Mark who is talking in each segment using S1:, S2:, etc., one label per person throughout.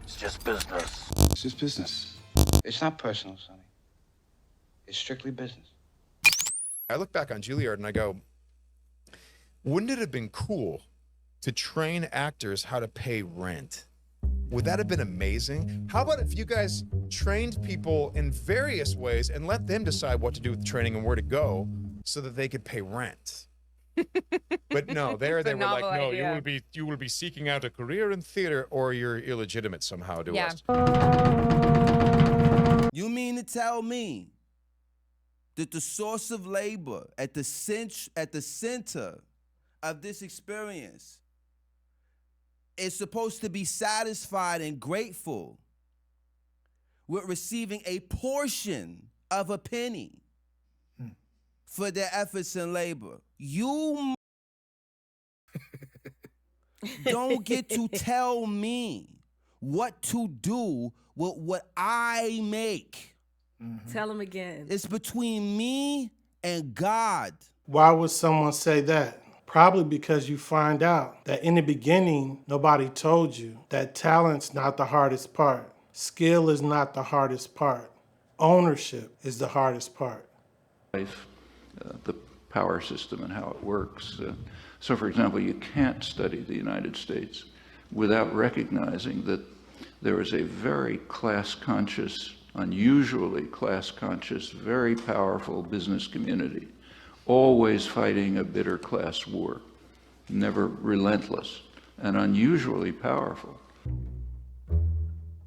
S1: It's just business.
S2: It's just business. It's not personal, Sonny. It's strictly business.
S3: I look back on Juilliard and I go, wouldn't it have been cool to train actors how to pay rent? Would that have been amazing? How about if you guys trained people in various ways and let them decide what to do with the training and where to go so that they could pay rent? But no, they were like, no,
S4: idea.
S3: you will be seeking out a career in theater or you're illegitimate somehow to us.
S5: You mean to tell me that the source of labor at the center of this experience is supposed to be satisfied and grateful with receiving a portion of a penny for their efforts and labor? You don't get to tell me what to do with what I make.
S6: Tell him again.
S5: It's between me and God.
S7: Why would someone say that? Probably because you find out that in the beginning, nobody told you that talent's not the hardest part. Skill is not the hardest part. Ownership is the hardest part.
S8: Life, the power system and how it works. So, for example, you can't study the United States without recognizing that there is a very class-conscious, unusually class-conscious, very powerful business community, always fighting a bitter class war, never relentless, and unusually powerful.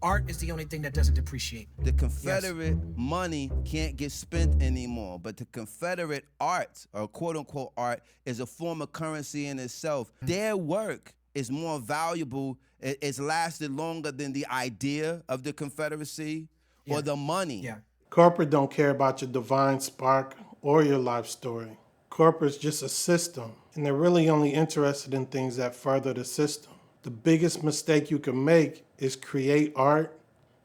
S9: Art is the only thing that doesn't depreciate.
S5: The Confederate money can't get spent anymore, but the Confederate art, or quote-unquote art, is a form of currency in itself. Their work is more valuable, it's lasted longer than the idea of the Confederacy or the money.
S7: Corporate don't care about your divine spark or your life story. Corporate's just a system, and they're really only interested in things that further the system. The biggest mistake you can make is create art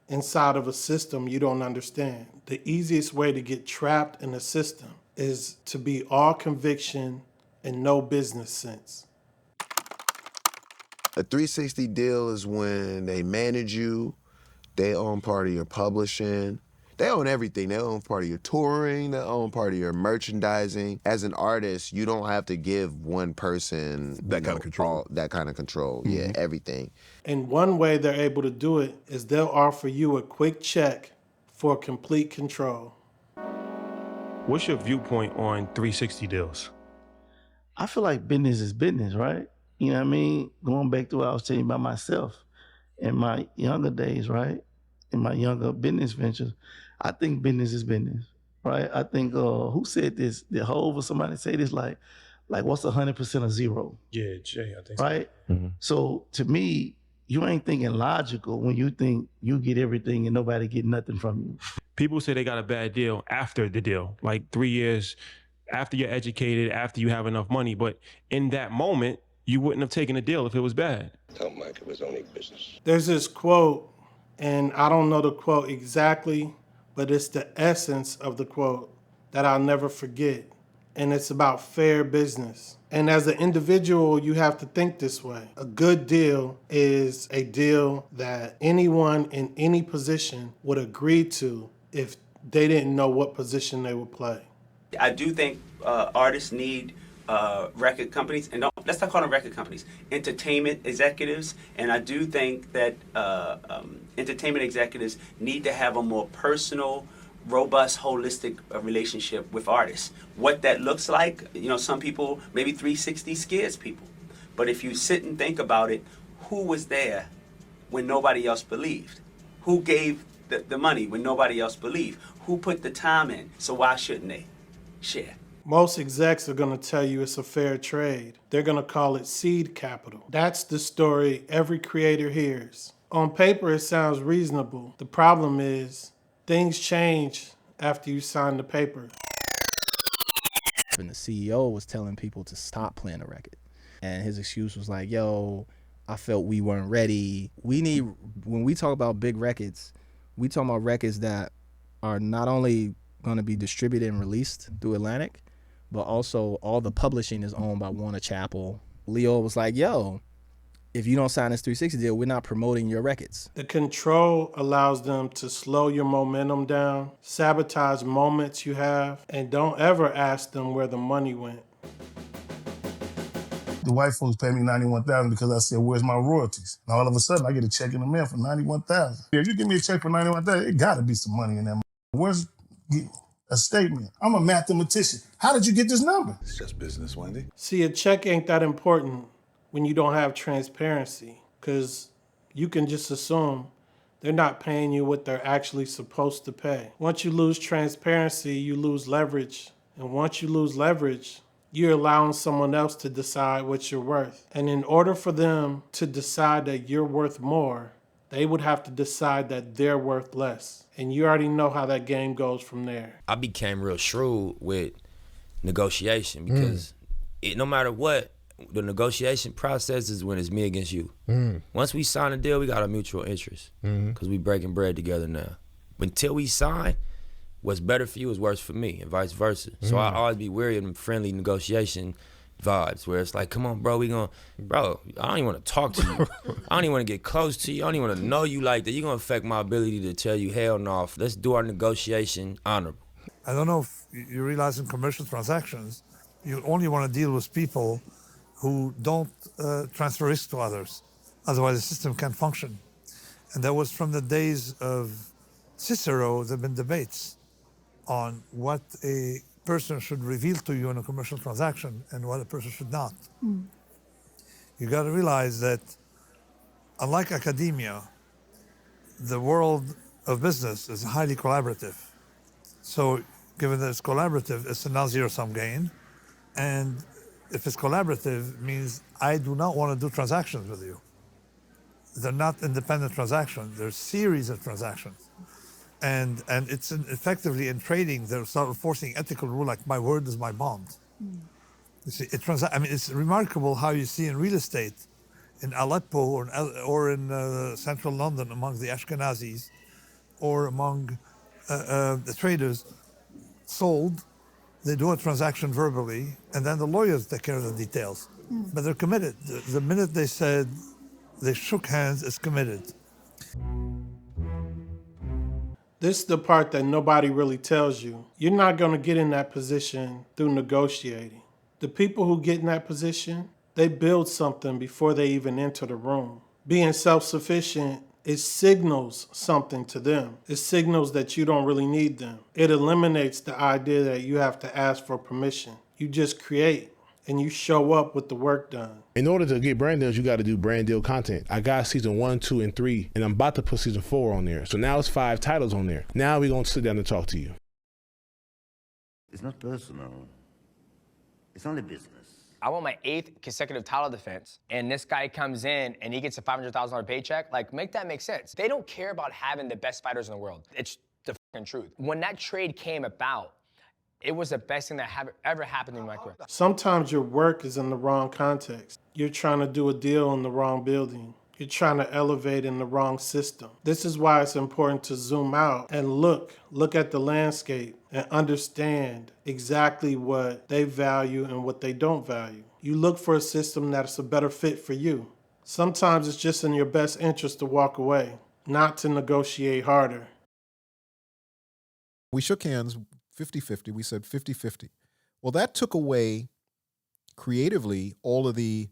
S7: inside of a system you don't understand. The easiest way to get trapped in a system is to be all conviction and no business sense.
S10: A 360 deal is when they manage you, they own part of your publishing, they own everything. They own part of your touring, they own part of your merchandising. As an artist, you don't have to give one person
S11: that kind of control.
S10: That kind of control, yeah, everything.
S7: And one way they're able to do it is they'll offer you a quick check for complete control.
S12: What's your viewpoint on 360 deals?
S13: I feel like business is business, right? You know what I mean? Going back to what I was telling you about myself in my younger days, right? In my younger business ventures, I think business is business, right? I think, who said this? Did Hov or somebody say this? Like what's 100% of zero?
S12: Yeah, Jay, I think
S13: right?
S12: So.
S13: So to me, you ain't thinking logical when you think you get everything and nobody get nothing from you.
S12: People say they got a bad deal after the deal, like 3 years after you're educated, after you have enough money. But in that moment, you wouldn't have taken a deal if it was bad.
S11: Tell Mike it was only business.
S7: There's this quote, and I don't know the quote exactly, but it's the essence of the quote that I'll never forget. And it's about fair business. And as an individual, you have to think this way. A good deal is a deal that anyone in any position would agree to if they didn't know what position they would play.
S14: I do think artists need record companies, and let's not call them record companies, entertainment executives. And I do think that entertainment executives need to have a more personal, robust, holistic relationship with artists. What that looks like, some people, maybe 360 scares people. But if you sit and think about it, who was there when nobody else believed? Who gave the money when nobody else believed? Who put the time in? So why shouldn't they share?
S7: Most execs are going to tell you it's a fair trade. They're going to call it seed capital. That's the story every creator hears. On paper, it sounds reasonable. The problem is things change after you sign the paper.
S15: And the CEO was telling people to stop playing the record. And his excuse was like, yo, I felt we weren't ready. When we talk about big records, we talk about records that are not only going to be distributed and released through Atlantic, but also all the publishing is owned by Warner Chappell. Leo was like, yo, if you don't sign this 360 deal, we're not promoting your records.
S7: The control allows them to slow your momentum down, sabotage moments you have, and don't ever ask them where the money went.
S1: The white folks pay me $91,000 because I said, "Where's my royalties?" And all of a sudden, I get a check in the mail for $91,000. If you give me a check for $91,000, it got to be some money in there. Where's a statement? I'm a mathematician. How did you get this number?
S4: It's just business, Wendy.
S7: See, a check ain't that important when you don't have transparency, because you can just assume they're not paying you what they're actually supposed to pay. Once you lose transparency, you lose leverage. And once you lose leverage, you're allowing someone else to decide what you're worth. And in order for them to decide that you're worth more, they would have to decide that they're worth less. And you already know how that game goes from there.
S16: I became real shrewd with negotiation because no matter what, the negotiation process is when it's me against you. Once we sign a deal, we got a mutual interest because we breaking bread together now. Until we sign, what's better for you is worse for me and vice versa. So I always be wary of them friendly negotiation vibes where it's like, come on, bro, I don't even want to talk to you. I don't even want to get close to you. I don't even want to know you like that. You're going to affect my ability to tell you, hell no, let's do our negotiation honorable.
S17: I don't know if you realize in commercial transactions, you only want to deal with people who don't transfer risk to others. Otherwise, the system can't function. And that was from the days of Cicero. There have been debates on what a person should reveal to you in a commercial transaction and what a person should not. You got to realize that unlike academia, the world of business is highly collaborative. So given that it's collaborative, it's a non-zero-sum gain. And if it's collaborative, it means I do not want to do transactions with you. They're not independent transactions. They're a series of transactions. And it's effectively in trading, they're sort of forcing ethical rule like my word is my bond. You see, it's remarkable how you see in real estate, in Aleppo or in central London among the Ashkenazis or among the traders, sold, they do a transaction verbally, and then the lawyers take care of the details. But they're committed. The minute they said they shook hands, it's committed.
S7: This is the part that nobody really tells you. You're not going to get in that position through negotiating. The people who get in that position, they build something before they even enter the room. Being self-sufficient, it signals something to them. It signals that you don't really need them. It eliminates the idea that you have to ask for permission. You just create and you show up with the work done.
S18: In order to get brand deals, you got to do brand deal content. I got season 1, 2, and 3, and I'm about to put season 4 on there. So now it's 5 titles on there. Now we're going to sit down and talk to you.
S19: It's not personal. It's only business.
S20: I want my 8th consecutive title defense, and this guy comes in and he gets a $500,000 paycheck. Like, make that make sense. They don't care about having the best fighters in the world. It's the fucking truth. When that trade came about, it was the best thing that ever happened in my career.
S7: Sometimes your work is in the wrong context. You're trying to do a deal in the wrong building. You're trying to elevate in the wrong system. This is why it's important to zoom out and look at the landscape and understand exactly what they value and what they don't value. You look for a system that's a better fit for you. Sometimes it's just in your best interest to walk away, not to negotiate harder.
S21: We shook hands 50-50. We said 50-50. Well, that took away creatively all of the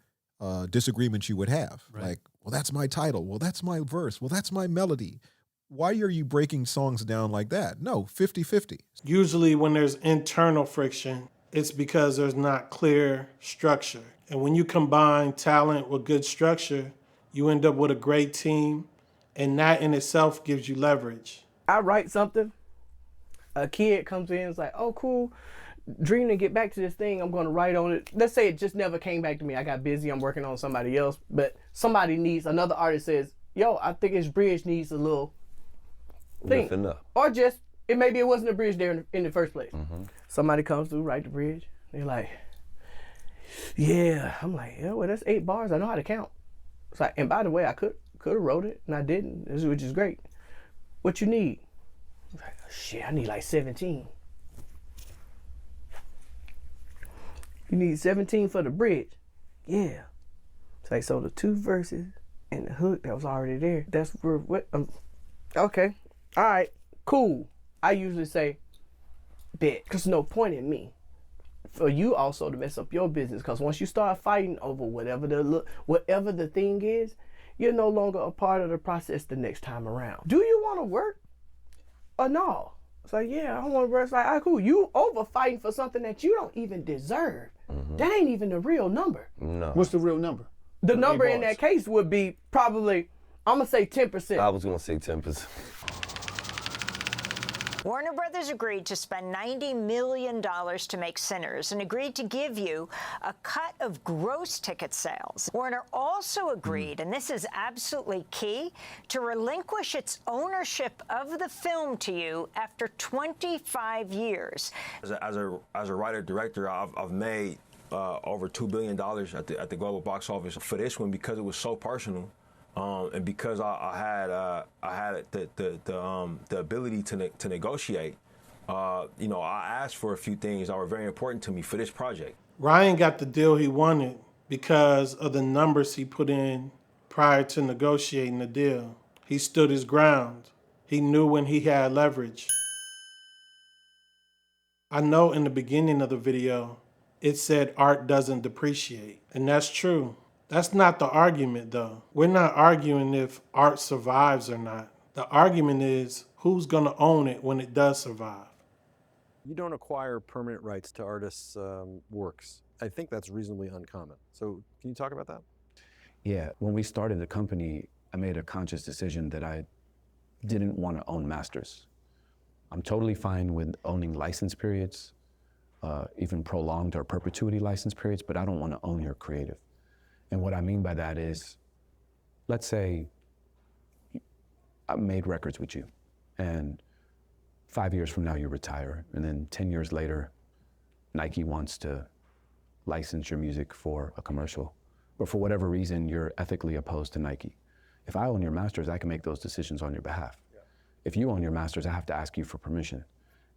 S21: disagreements you would have. Right. Like, well, that's my title. Well, that's my verse. Well, that's my melody. Why are you breaking songs down like that? No, 50-50.
S7: Usually when there's internal friction, it's because there's not clear structure. And when you combine talent with good structure, you end up with a great team, and that in itself gives you leverage.
S22: I write something, a kid comes in and is like, oh, cool, dream to get back to this thing, I'm going to write on it. Let's say it just never came back to me. I got busy, I'm working on somebody else, but somebody needs, another artist says, yo, I think his bridge needs a little thing. Or just, maybe it wasn't a bridge there in the first place. Somebody comes through, write the bridge, they're like, yeah. I'm like, yeah, well, that's 8 bars, I know how to count. It's like, and by the way, I could have wrote it, and I didn't, which is great. What you need? I'm like, oh, shit, I need like 17. You need 17 for the bridge? Yeah. Say, so the 2 verses and the hook that was already there, that's where, okay, all right, cool. I usually say, bet, because no point in me. For you also to mess up your business, because once you start fighting over whatever the thing is, you're no longer a part of the process the next time around. Do you want to work or no? It's like, yeah, I want to work. It's like, all right, cool. You over fighting for something that you don't even deserve. That ain't even the real number.
S11: No.
S2: What's the real number?
S22: The number in that case would be probably, I'm going to say 10%.
S11: I was going to say 10%.
S4: Warner Brothers agreed to spend $90 million to make Sinners and agreed to give you a cut of gross ticket sales. Warner also agreed, and this is absolutely key, to relinquish its ownership of the film to you after 25 years.
S23: As a writer-director, I've made over $2 billion at the global box office for this one because it was so personal. And because I had the ability to negotiate, I asked for a few things that were very important to me for this project.
S7: Ryan got the deal he wanted because of the numbers he put in prior to negotiating the deal. He stood his ground. He knew when he had leverage. I know in the beginning of the video, it said art doesn't depreciate, and that's true. That's not the argument, though. We're not arguing if art survives or not. The argument is who's going to own it when it does survive.
S24: You don't acquire permanent rights to artists' works. I think that's reasonably uncommon. So can you talk about that?
S25: Yeah, when we started the company, I made a conscious decision that I didn't want to own masters. I'm totally fine with owning license periods, even prolonged or perpetuity license periods, but I don't want to own your creative. And what I mean by that is, let's say I made records with you, and 5 years from now you retire, and then 10 years later, Nike wants to license your music for a commercial, but for whatever reason, you're ethically opposed to Nike. If I own your masters, I can make those decisions on your behalf. Yeah. If you own your masters, I have to ask you for permission.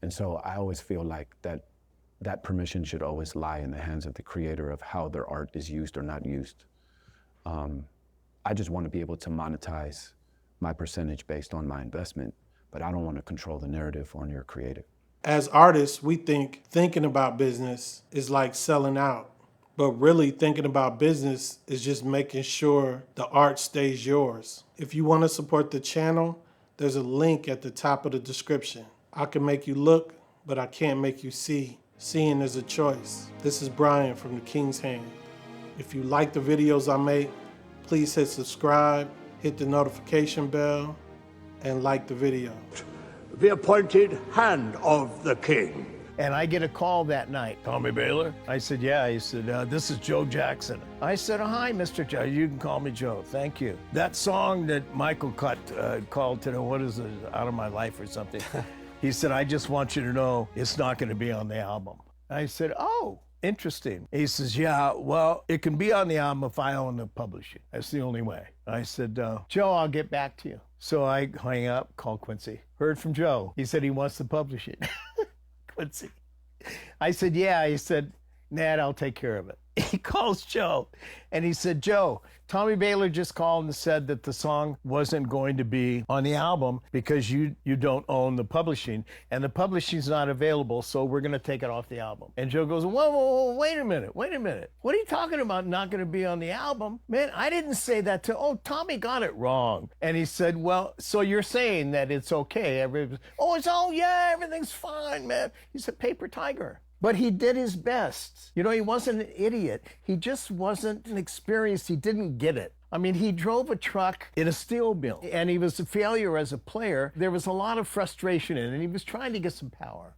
S25: And so I always feel like that permission should always lie in the hands of the creator of how their art is used or not used. I just want to be able to monetize my percentage based on my investment, but I don't want to control the narrative on your creative.
S7: As artists, we think thinking about business is like selling out, but really thinking about business is just making sure the art stays yours. If you want to support the channel, there's a link at the top of the description. I can make you look, but I can't make you see. Seeing is a choice. This is Brian from The King's Hand. If you like the videos I make, please hit subscribe, hit the notification bell, and like the video.
S26: The appointed hand of the king.
S27: And I get a call that night. Tommy Baylor? I said, yeah. He said, this is Joe Jackson. I said, hi, Mr. Joe. You can call me Joe. Thank you. That song that Michael called today, what is it, Out of My Life or something? He said, I just want you to know it's not going to be on the album. I said, oh, interesting. He says, yeah, well, it can be on the album if I own the publishing. That's the only way. I said, Joe, I'll get back to you. So I hang up, call Quincy. Heard from Joe. He said he wants to publish it. Quincy. I said, yeah. He said, Nat, I'll take care of it. He calls Joe, and he said, Joe, Tommy Baylor just called and said that the song wasn't going to be on the album because you don't own the publishing, and the publishing's not available, so we're going to take it off the album. And Joe goes, whoa, wait a minute. What are you talking about not going to be on the album? Man, I didn't say that Tommy got it wrong. And he said, well, so you're saying that it's okay. Everything's fine, man. He's a paper tiger. But he did his best. You know, he wasn't an idiot. He just wasn't experienced. He didn't get it. I mean, he drove a truck in a steel mill, and he was a failure as a player. There was a lot of frustration in it, and he was trying to get some power.